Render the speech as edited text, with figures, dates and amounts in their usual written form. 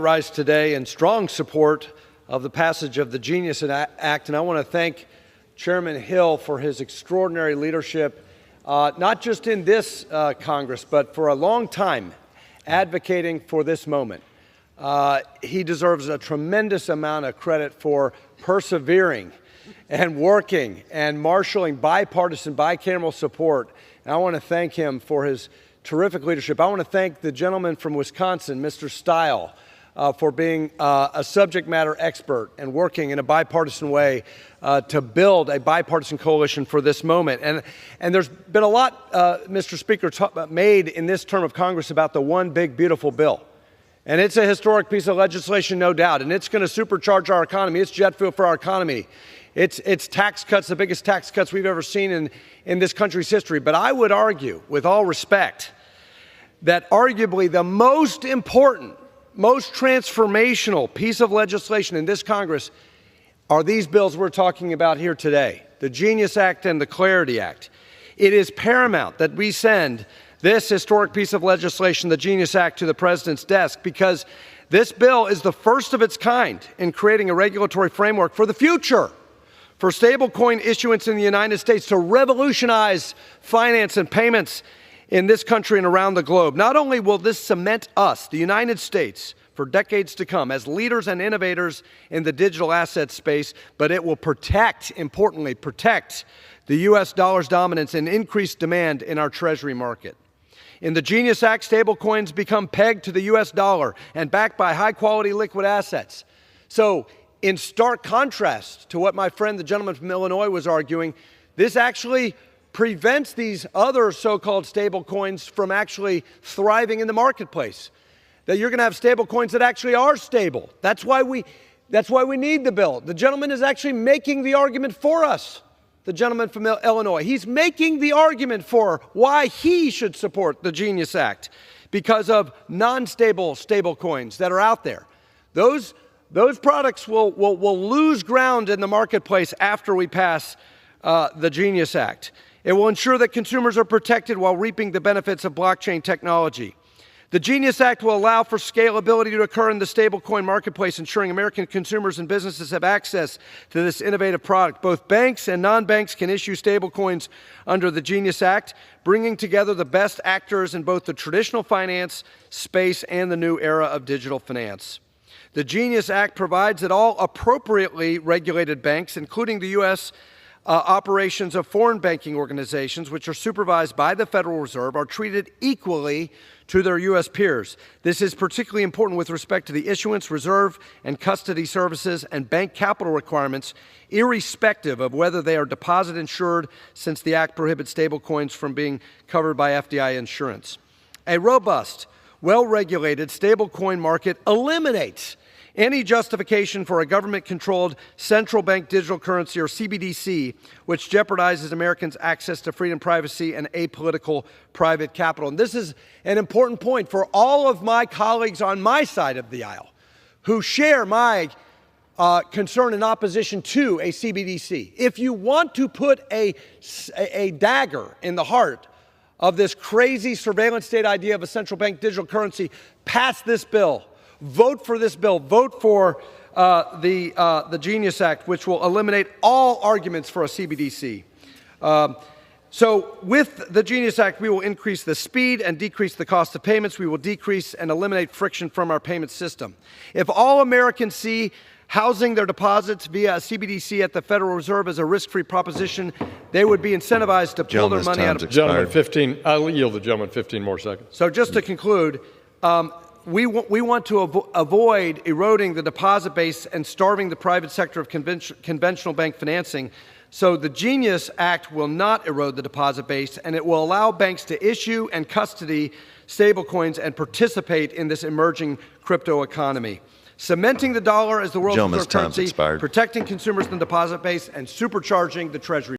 Rise today in strong support of the passage of the Genius Act, and I want to thank Chairman Hill for his extraordinary leadership, not just in this Congress, but for a long time advocating for this moment. He deserves a tremendous amount of credit for persevering and working and marshaling bipartisan, bicameral support. And I want to thank him for his terrific leadership. I want to thank the gentleman from Wisconsin, Mr. Stile, for being a subject matter expert and working in a bipartisan way to build a bipartisan coalition for this moment. And there's been a lot, Mr. Speaker, made in this term of Congress about the one big, beautiful bill. And it's a historic piece of legislation, no doubt, and it's going to supercharge our economy. It's jet fuel for our economy. It's tax cuts, the biggest tax cuts we've ever seen in this country's history. But I would argue, with all respect, that arguably the most important, most transformational piece of legislation in this Congress are these bills we're talking about here today, the Genius Act and the Clarity Act. It is paramount that we send this historic piece of legislation, the Genius Act, to the President's desk, because this bill is the first of its kind in creating a regulatory framework for the future for stablecoin issuance in the United States to revolutionize finance and payments in this country and around the globe. Not only will this cement us, the United States, for decades to come as leaders and innovators in the digital asset space, but it will protect, importantly, protect the U.S. dollar's dominance and increase demand in our Treasury market. In the Genius Act, stablecoins become pegged to the U.S. dollar and backed by high-quality liquid assets. So, in stark contrast to what my friend, the gentleman from Illinois, was arguing, this actually prevents these other so-called stable coins from actually thriving in the marketplace. That you're going to have stable coins that actually are stable. That's why we need the bill. The gentleman is actually making the argument for us. The gentleman from Illinois. He's making the argument for why he should support the Genius Act because of non-stable stable coins that are out there. Those products will lose ground in the marketplace after we pass the Genius Act. It will ensure that consumers are protected while reaping the benefits of blockchain technology. The Genius Act will allow for scalability to occur in the stablecoin marketplace, ensuring American consumers and businesses have access to this innovative product. Both banks and non-banks can issue stablecoins under the Genius Act, bringing together the best actors in both the traditional finance space and the new era of digital finance. The Genius Act provides that all appropriately regulated banks, including the U.S. Operations of foreign banking organizations, which are supervised by the Federal Reserve, are treated equally to their U.S. peers. This is particularly important with respect to the issuance, reserve, and custody services and bank capital requirements, irrespective of whether they are deposit insured, since the Act prohibits stablecoins from being covered by FDI insurance. A robust, well-regulated stablecoin market eliminates any justification for a government-controlled central bank digital currency, or CBDC, which jeopardizes Americans' access to freedom, privacy, and apolitical private capital. And this is an important point for all of my colleagues on my side of the aisle who share my concern and opposition to a CBDC. If you want to put a dagger in the heart of this crazy surveillance state idea of a central bank digital currency, pass this bill. Vote for this bill. Vote for the Genius Act, which will eliminate all arguments for a CBDC. So with the Genius Act, we will increase the speed and decrease the cost of payments. We will decrease and eliminate friction from our payment system. If all Americans see housing their deposits via a CBDC at the Federal Reserve as a risk-free proposition, they would be incentivized to pull their money out of... I'll yield the gentleman 15 more seconds. So just to conclude, we want to avoid eroding the deposit base and starving the private sector of conventional bank financing. So the Genius Act will not erode the deposit base, and it will allow banks to issue and custody stablecoins and participate in this emerging crypto economy, cementing the dollar as the world's currency, protecting consumers in the deposit base, and supercharging the Treasury.